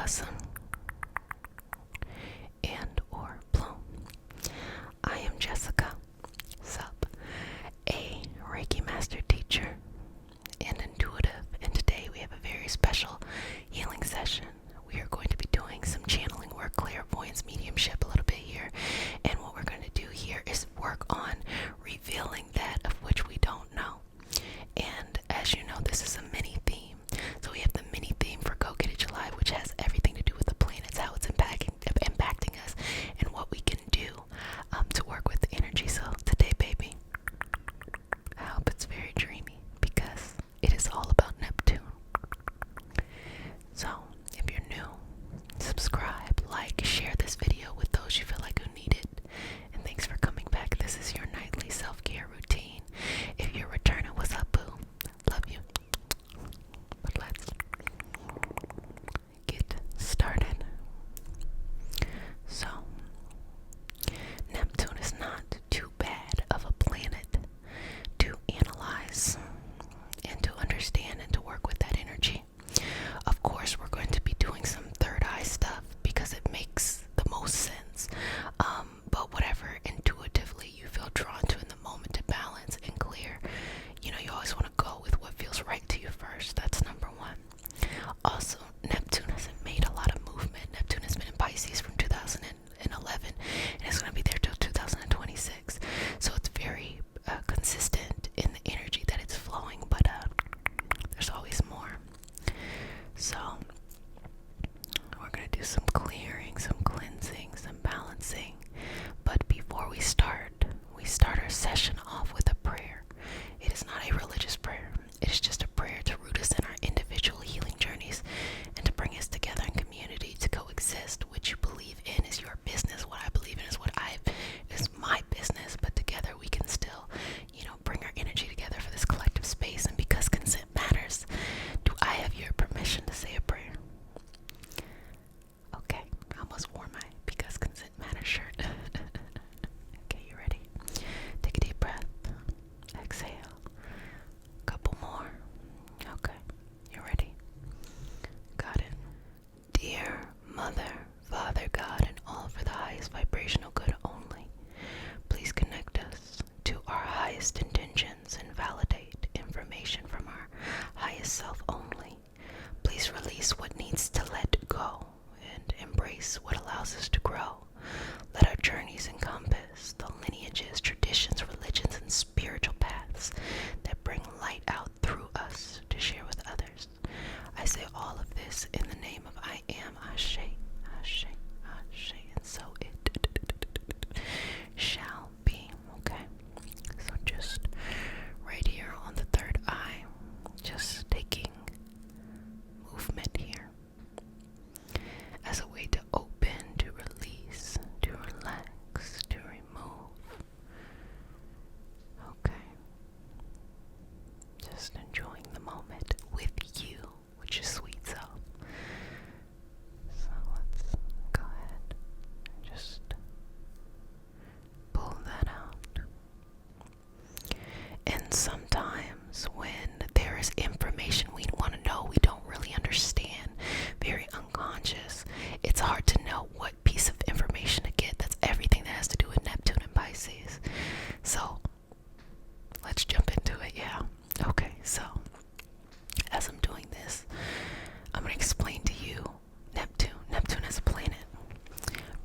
blossom and or bloom. I am Jessica Sup, a Reiki master teacher and intuitive, and today we have a very special healing session. We are going to be doing some channeling work, clairvoyance, mediumship a little bit here, and what we're going to do here is work on revealing that of which we don't know. And as you know, this is a mini theme. So we have the mini theme for Go Get It July, which has everything to do with the planets, how it's impacting us, and what we can do to work with the energy. So today, baby, I hope it's very dreamy because it is all about Neptune. So if you're new, subscribe, like, share this video with those you feel like who need it. And thanks for coming back. This is your nightly self-care routine. If you're returning, what's up, boo? Love you. But let's get started. So, Neptune is not too bad of a planet to analyze and to understand and to work with that energy. Of course, we're going to be doing some third eye stuff because it makes the most sense. But whatever intuitively you feel drawn to in the moment to balance and clear, you know, you always want to go with what feels right to you first. That's number one. Also, Neptune hasn't made a lot of movement. Neptune has been in Pisces from 2011 and it's going to be there till 2026. So it's very consistent in the energy that it's flowing, but there's always more. So we're going to do some clearing, some cleansing, some balancing. But before we start our session off with a prayer. It is not a religious prayer. It is just a prayer to root us in our individual healing journeys and to bring us together in community to coexist. What you believe in is your business. What I believe in is my business. But together we can still, bring our energy together for this collective space. And because consent matters, do I have your permission to say a prayer? Okay, I almost wore my because consent matters shirt. Okay, you ready? Take a deep breath. Exhale. Couple more. Okay, you ready? Got it. Dear Mother, Father, God, and all for the highest vibrational good only, please connect us to our highest intentions and validate information from our highest self only. Please release what needs to let go and embrace what allows us to grow. Let our journeys encompass the lineages, traditions, religions, and spiritual paths that bring light out through us to share with others. I say all of this in the name of I am Ashe, Ashe, Ashe, and so it shall be. Okay, so just right here on the third eye, just taking movement here as a way to open, to release, to relax, to remove. Okay. Just enjoying the moment with you, which is sweet self. So let's go ahead and just pull that out. And sometimes when there is information we want to know, we don't really understand, very unconscious, it's hard to know what piece of information to get. That's everything that has to do with Neptune and Pisces. So let's jump into it, yeah. Okay, so as I'm doing this, I'm going to explain to you Neptune. Neptune as a planet.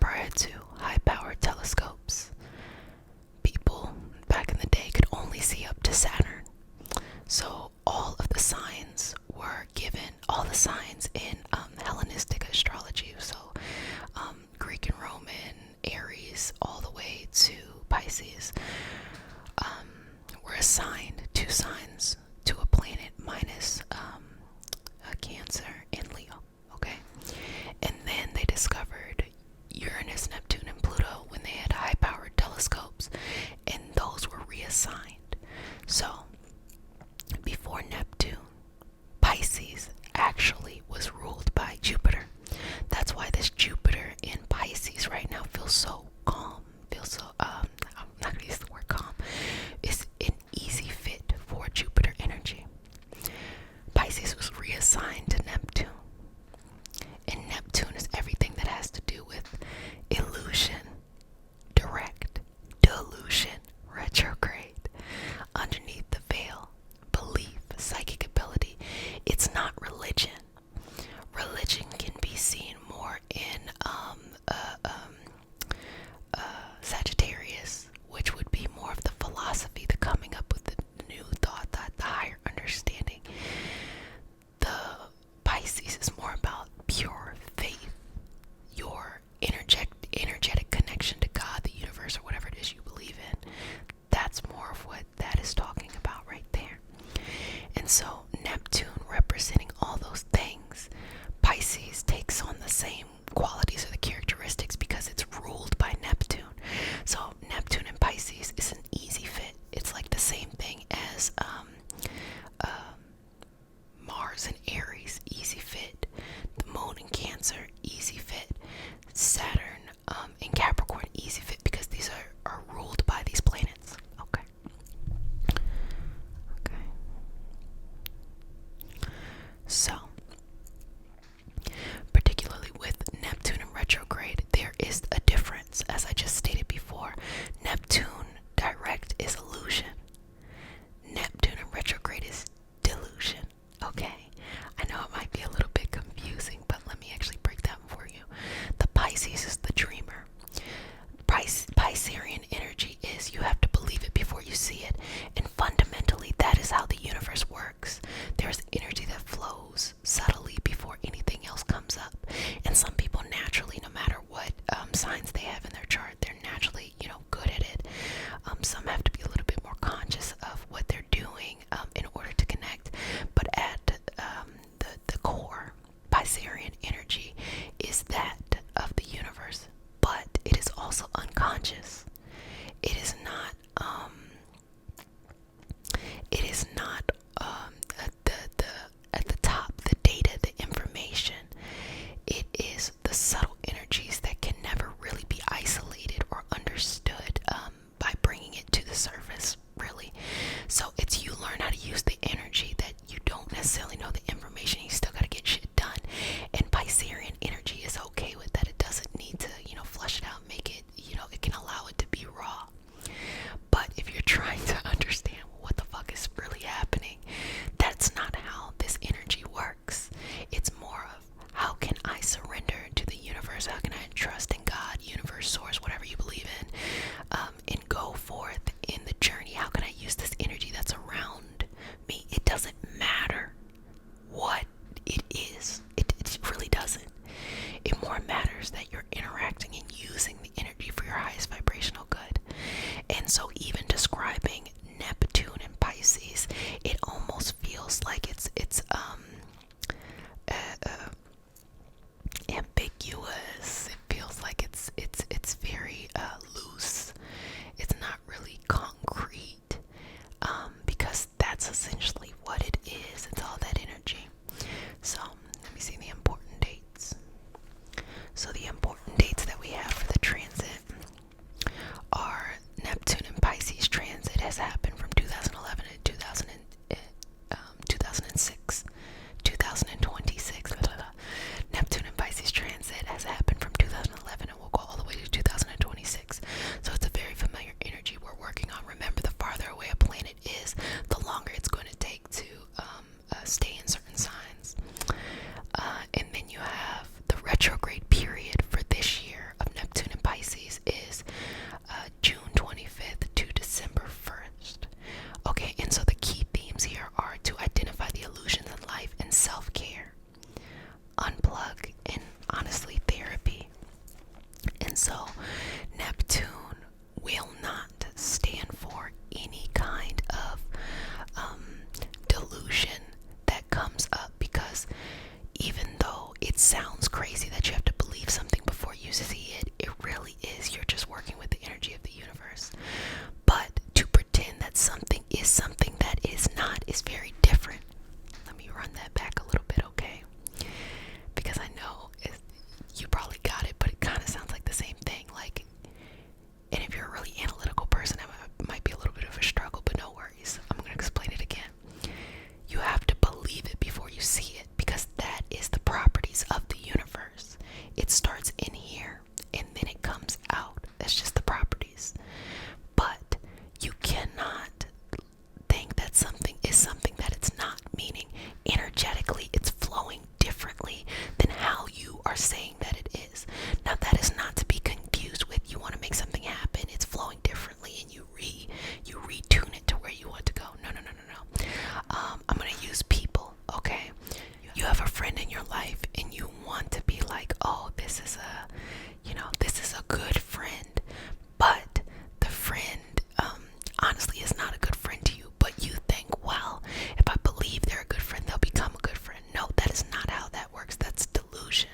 Prior to high-powered telescopes, people back in the day could only see up to Saturn. same qualities or the characteristics because it's ruled by Neptune. So Neptune in Pisces is an easy fit. It's like the same thing as Mars in Aries, easy fit. The moon in Cancer, easy fit. Saturn in Capricorn, easy fit, because these are ruled by these planets. Okay. So, particularly with Neptune in retrograde, there is a difference. As I just stated before, Neptune direct is illusion. Neptune in retrograde is delusion. Okay, I know it might be a little bit confusing, but let me actually break that for you. The Pisces is the dreamer. Piscean energy is you have to believe it before you see it, and fundamentally that is how the universe works. There's energy that flows subtly before anything else comes up, and some people naturally, no matter what signs they have in their chart, they're naturally good at it. Some have to be a little bit more conscious of what they're doing in order to connect, but at the core, Piscean energy is that of the universe, but it is also unconscious. It is not at the top, the data, the information. It is the subtle energies that can never really be isolated or understood by bringing it to the surface, really. So it's you learn how to use the energy that you don't necessarily know the information. You still got to get shit done, and Piscean energy is okay with that. It doesn't need to flush it out, make it it can allow it to be raw. But if you're trying to understand what the fuck is really happening, that's not how this energy works. It's more of, how can I surrender to the universe? How can I trust in God, universe, source, whatever you believe in, and go forth in the journey? How can I use this energy that's around me? It doesn't matter what it is. It really doesn't. It more matters that you're interacting and using the energy for your highest vibrational good. And so even describing Neptune and Pisces, it almost feels like it's ambiguous. It feels like it's very loose. It's not really concrete, because that's essentially what it is. It's all that energy. So let me see the important dates. So the important dates that we have for the transit are Neptune and Pisces transit has happened from 2011 to 2006, 2026. Neptune and Pisces transit has happened from 2011 and will go all the way to 2026. So it's a very familiar energy we're working on. Remember, the farther away a planet is, the longer it's going to take to stay in certain signs. And then you have the retrograde period for this year of Neptune and Pisces is June 25th to December 1st. Okay, and so the key themes here are to identify the illusions in life and self-care, unplug, and honestly therapy. And so Neptune will not stand for any kind of delusion that comes up, because even though it sounds crazy that you have to believe something before you see it, it really is. You're just working with the energy of the universe. But to pretend that something is something that is not is very different. Let me run that back a little bit, okay? Because I know you probably got it, but it kind of sounds like the same thing. Like, and if you're a really analytical person, it might be a little bit of a struggle, but no worries. I'm going to explain it again. You have to believe it before you see it, because that is the properties of the universe. It starts in here and then it comes out. That's just the properties. But you cannot think that something is something that it's not, meaning energetically it's flowing differently than how you are saying that it is. Now, that is not to be confused with you want to make something happen, it's flowing differently, and you retune it to where you want to go. No. I'm going to use people, okay? You have a friend in your life and you want to be like, oh, this is a good friend, but the friend honestly is not a good friend to you, but you think, well, if I believe they're a good friend, they'll become a good friend. No, that is not how that works. That's delusion.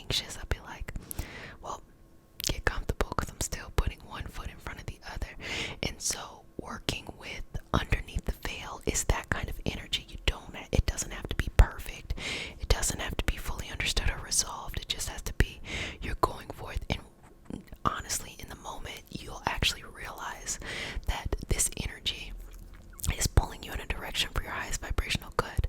anxious, I'd be like, well, get comfortable, because I'm still putting one foot in front of the other. And so working with underneath the veil is that kind of energy. It doesn't have to be perfect. It doesn't have to be fully understood or resolved. It just has to be, you're going forth, and honestly, in the moment, you'll actually realize that this energy is pulling you in a direction for your highest vibrational good.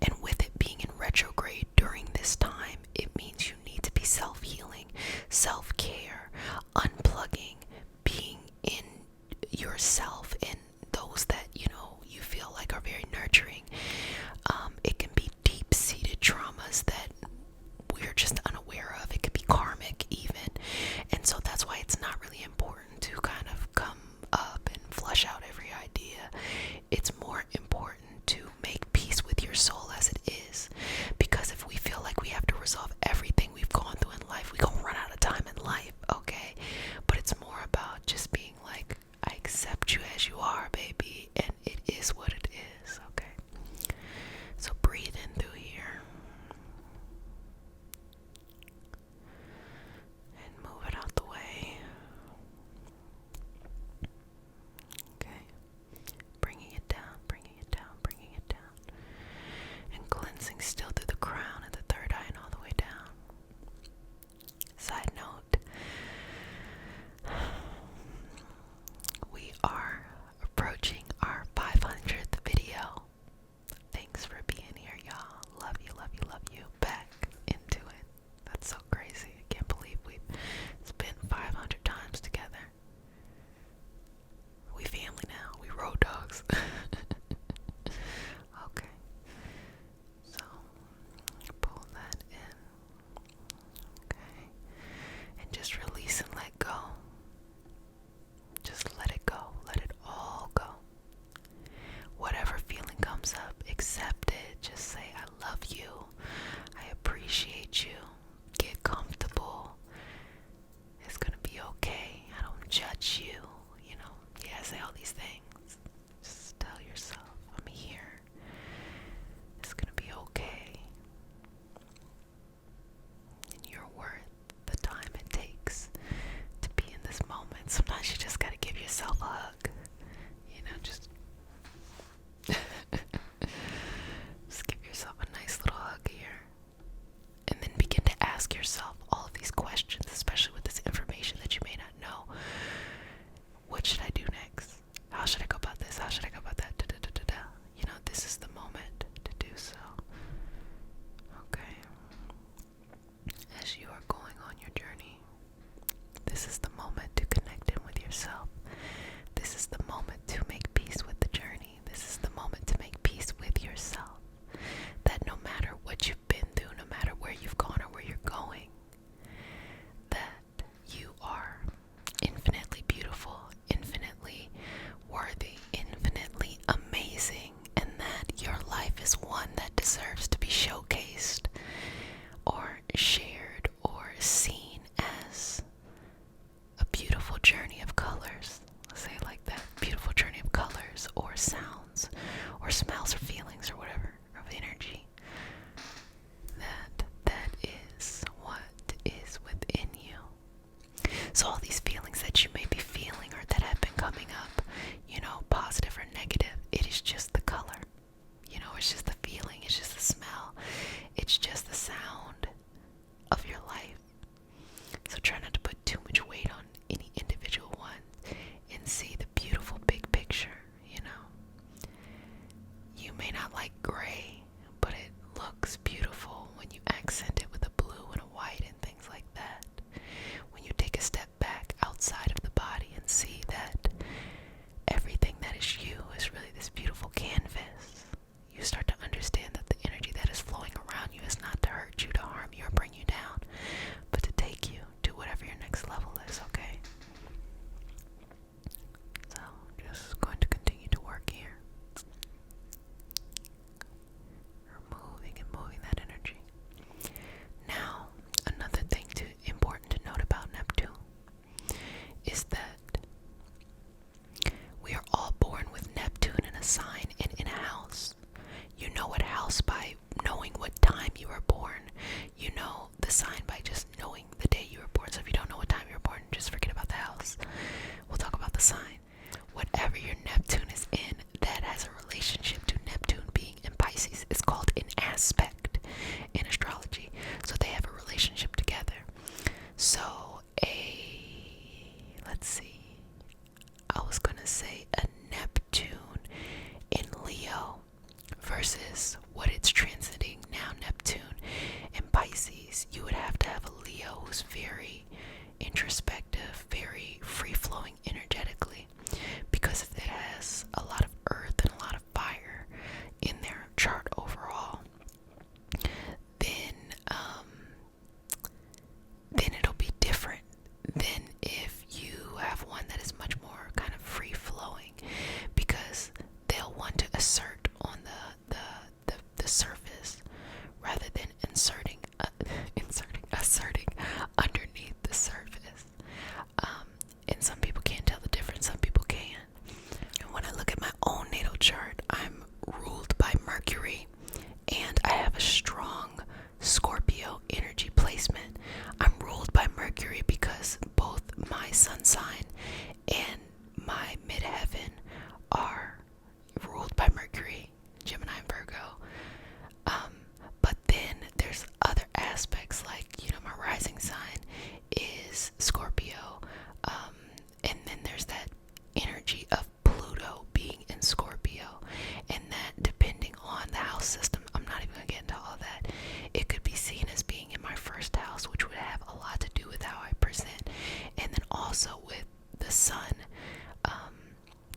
And with it being in retrograde during this time, it means you need to be self-healing, self-care, unplugging, being in yourself, and those that you feel like are very nurturing. It can be deep-seated traumas that we're just unaware of. It could be karmic even. And so that's why it's not really important to kind of come up and flush out every idea. It's more important to make peace with your soul as it is. Because if we feel like we have to resolve everything we've gone through in life, we're gonna run out of time in life, okay? But it's more about just being like, I accept you as you are, baby, and it is what it is, okay? So breathe in through here. And move it out the way. Okay. Bringing it down, bringing it down, bringing it down. And cleansing still through the crown and the third eye and all the way down. Side note, we are approaching our 500th video. Thanks for being here, y'all. Love you, love you, love you. Back into it. That's so crazy. I can't believe we've spent 500 times together. We family now. We road dogs. Okay. So, pull that in. Okay. And just release and let go. Just let it go. Let it all go. Whatever feeling comes up, accept it. Just say, I love you. I appreciate you. Get comfortable. It's gonna be okay. I don't judge you. Yeah, say all these things. Just tell yourself, I'm here. It's gonna be okay. And you're worth the time it takes to be in this moment. Sometimes you just gotta give yourself a hug. Just just give yourself a nice little hug here. And then begin to ask yourself all of these questions, especially with this information that you may not know. What should I do next? How should I go about this? How should I go about that? This is the moment to do so. Okay. As you are going on your journey, this is the moment to connect in with yourself. This is the moment to make peace with the journey. This is the moment to make peace with yourself. That no matter what you've been through, no matter where you've gone or where you're going, that you are infinitely beautiful, infinitely worthy, infinitely amazing, and that your life is one that deserves to be showcased or shared or seen as a beautiful journey of colors. is very introspective, very free-flowing energetically, because it has a lot of earth and a lot of fire in their chart overall, then it'll be different than if you have one that is much more kind of free-flowing, because they'll want to assert on the surface rather than asserting underneath the surface. And some people can't tell the difference, some people can. And when I look at my own natal chart, I'm ruled by Mercury, and I have a strong Scorpio energy placement. I'm ruled by Mercury because both my sun sign and my midheaven are ruled by Mercury, Gemini and Virgo. But then there's other aspects, like, my rising sign is Scorpio, and then there's that energy of Pluto being in Scorpio, and that, depending on the house system, I'm not even gonna get into all that, it could be seen as being in my first house, which would have a lot to do with how I present, and then also with the sun,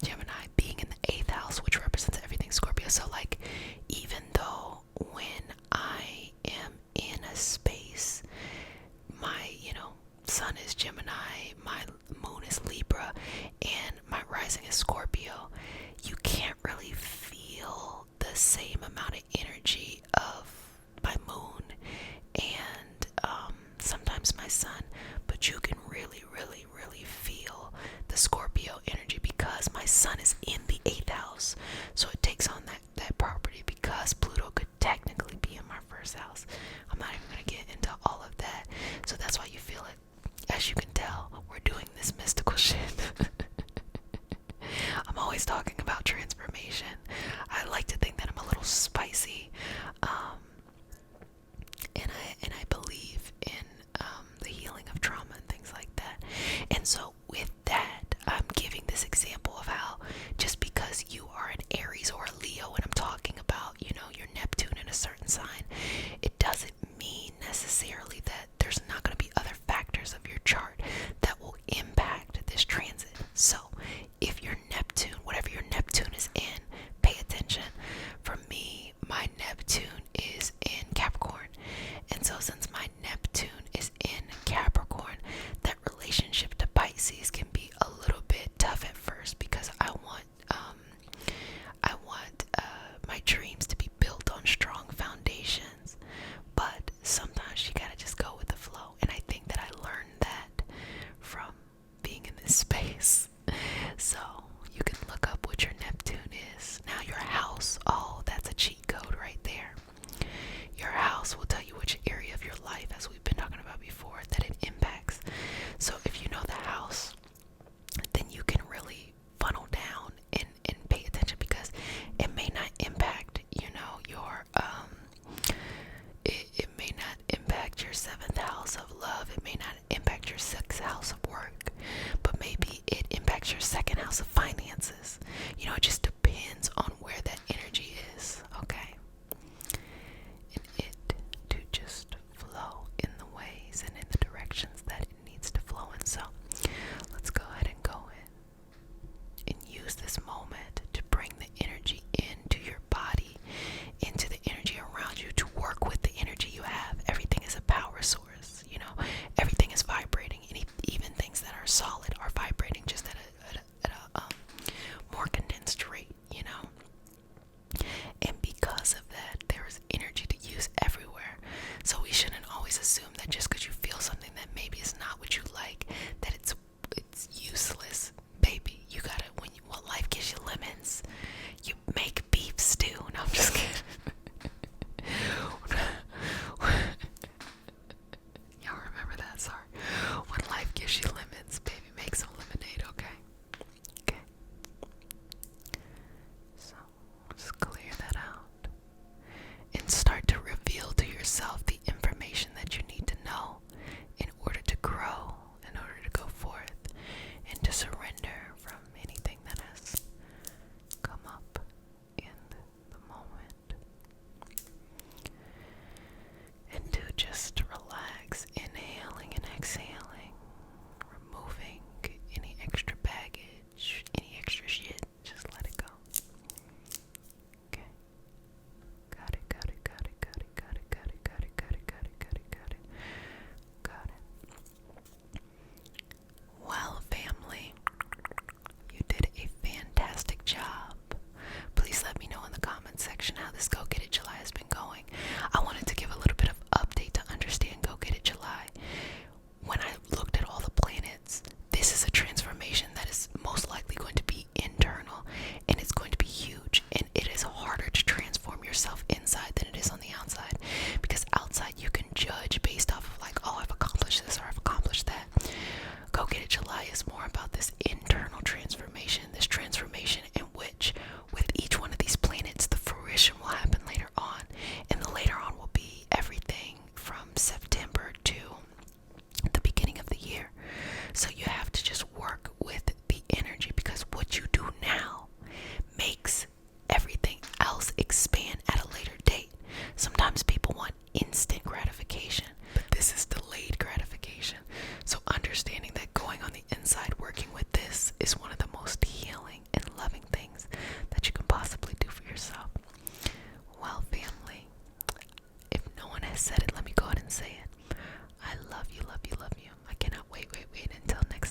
Gemini, being in the 8th house, which represents everything Scorpio. So, like, even though when I am in a space, my sun is Gemini, my moon is Libra, and my rising is Scorpio, you can't really feel the same amount of energy of my moon and sometimes my sun, but you can really, really, really feel the Scorpio energy because my sun is in the 8th house. So it takes on that property, because Pluto could technically be in my first house. I'm not even going to get into all of that. So that's why you feel it. As you can tell, we're doing this mystical shit. I'm always talking about transformation. I like to think that I'm a little spicy. And I believe in the healing of trauma and things like that. And so with that, I'm giving this example of how just because you are an Aries or a Leo, and I'm talking about, your Neptune in a certain sign, it doesn't mean necessarily that there's not going to be other factors of your chart that will impact this transit. So if your Neptune, whatever your Neptune is in, pay attention. For me, my Neptune is in Capricorn. And so since my Neptune is in Capricorn, that relationship to Pisces can be a little bit tough at first, because I want my dreams to be built on strong foundations. But sometimes you gotta just go with the flow. And I think that I learned that from being in this space. So you can look up what your Neptune is. Now your house, oh, that's a cheat code right there. Your house will tell you which area of your life, as we've been talking about before, that it impacts. So if you know the house, then you can really funnel down and pay attention, because it may not impact, your it may not impact your 7th house of love. It may not impact your 6th house of work, but maybe it impacts your 2nd house of finances. It just depends on where that energy is, okay? And it to just flow in the ways and in the directions that it needs to flow in. So let's go ahead and go in and use this moment to bring the energy into your body, into the energy around you, to work with the energy you have. Everything is a power source, everything is vibrating, and even things that are solid are vibrating, just at a more condensed rate. I said it, let me go ahead and say it. I love you, love you, love you. I cannot wait until next